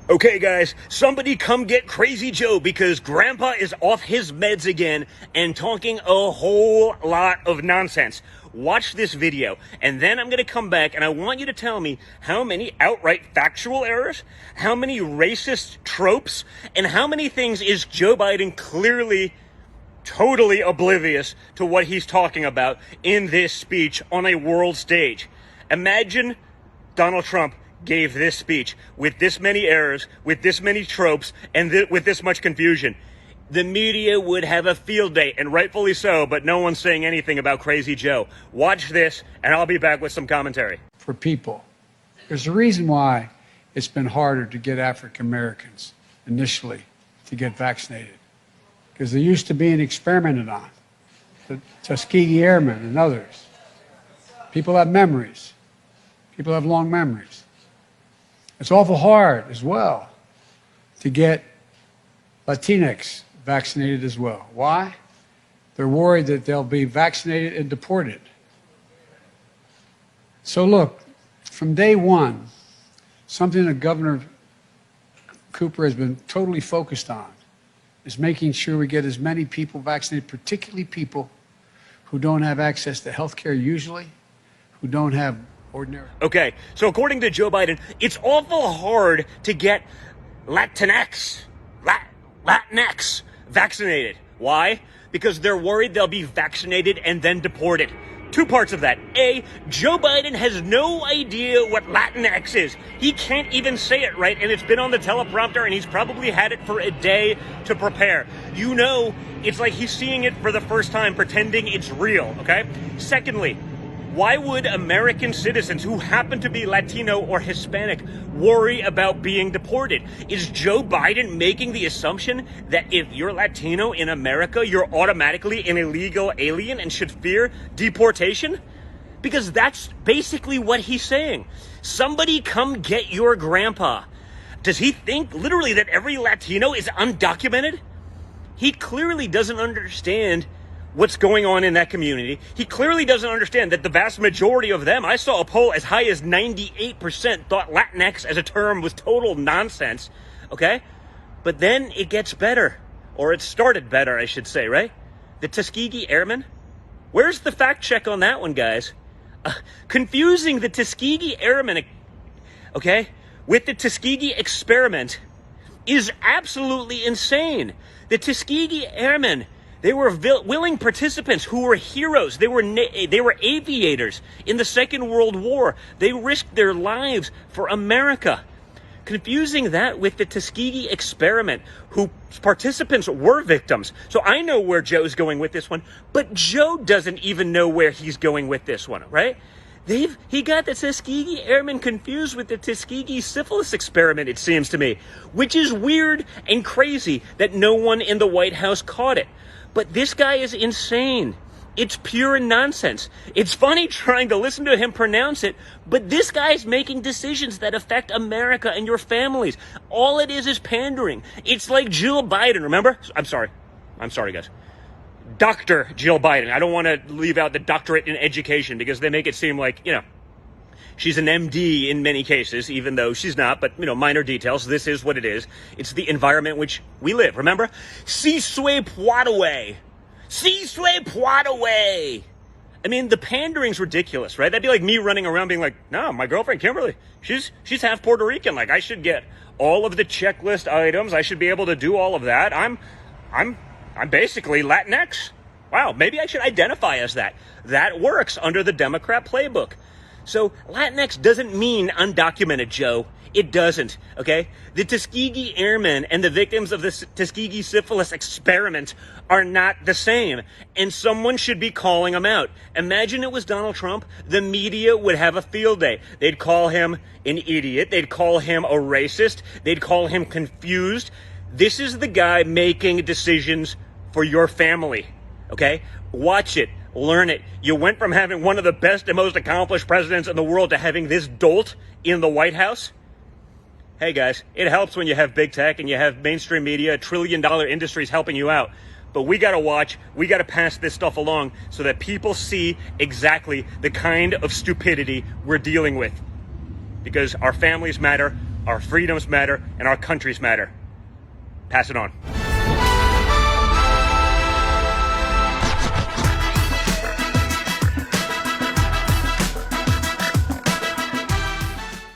Okay, guys, somebody come get Crazy Joe because Grandpa is off his meds again and talking a whole lot of nonsense. Watch this video, and then I'm going to come back, and I want you to tell me how many outright factual errors, how many racist tropes, and how many things is Joe Biden clearly totally oblivious to what he's talking about in this speech on a world stage. Imagine Donald Trump gave this speech with this many errors, with this many tropes, and with this much confusion. The media would have a field day, and rightfully so, but no one's saying anything about Crazy Joe. Watch this, and I'll be back with some commentary. For people, there's a reason why it's been harder to get African Americans initially to get vaccinated, because they used to being experimented on, the Tuskegee Airmen and others. People have memories. People have long memories. It's awful hard as well to get Latinx vaccinated as well. Why? They're worried that they'll be vaccinated and deported. So look, from day one, something that Governor Cooper has been totally focused on is making sure we get as many people vaccinated, particularly people who don't have access to health care usually, who don't have ordinary. Okay, so according to Joe Biden, it's awful hard to get Latinx vaccinated. Why? Because they're worried they'll be vaccinated and then deported. Two parts of that. A, Joe Biden has no idea what Latinx is. He can't even say it right, and it's been on the teleprompter, and he's probably had it for a day to prepare. You know, it's like he's seeing it for the first time, pretending it's real, okay? Secondly, why would American citizens who happen to be Latino or Hispanic worry about being deported? Is Joe Biden making the assumption that if you're Latino in America, you're automatically an illegal alien and should fear deportation? Because that's basically what he's saying. Somebody come get your grandpa. Does he think literally that every Latino is undocumented? He clearly doesn't understand what's going on in that community. He clearly doesn't understand that the vast majority of them, I saw a poll as high as 98% thought Latinx as a term was total nonsense, okay? But then it gets better, or it started better, I should say, right? The Tuskegee Airmen? Where's the fact check on that one, guys? Confusing the Tuskegee Airmen, okay, with the Tuskegee experiment is absolutely insane. The Tuskegee Airmen, they were willing participants who were heroes. They were aviators in the Second World War. They risked their lives for America. Confusing that with the Tuskegee experiment, whose participants were victims. So I know where Joe's going with this one, but Joe doesn't even know where he's going with this one, right? He got the Tuskegee Airmen confused with the Tuskegee syphilis experiment, it seems to me, which is weird and crazy that no one in the White House caught it. But this guy is insane. It's pure nonsense. It's funny trying to listen to him pronounce it, but this guy's making decisions that affect America and your families. All it is pandering. It's like Jill Biden, remember? I'm sorry, guys. Dr. Jill Biden. I don't want to leave out the doctorate in education because they make it seem like, she's an MD in many cases, even though she's not, but, minor details. This is what it is. It's the environment in which we live, remember? Si sue puat away. Si sue puat away. I mean, the pandering's ridiculous, right? That'd be like me running around being like, no, my girlfriend Kimberly, she's half Puerto Rican. Like, I should get all of the checklist items. I should be able to do all of that. I'm basically Latinx. Wow, maybe I should identify as that. That works under the Democrat playbook. So Latinx doesn't mean undocumented, Joe. It doesn't, okay? The Tuskegee Airmen and the victims of the Tuskegee syphilis experiment are not the same, and someone should be calling them out. Imagine it was Donald Trump. The media would have a field day. They'd call him an idiot. They'd call him a racist. They'd call him confused. This is the guy making decisions for your family, okay? Watch it. Learn it. You went from having one of the best and most accomplished presidents in the world to having this dolt in the White House. Hey guys, it helps when you have big tech and you have mainstream media, trillion-dollar industries helping you out. But we got to watch, we got to pass this stuff along so that people see exactly the kind of stupidity we're dealing with. Because our families matter, Our freedoms matter, and our countries matter. Pass it on.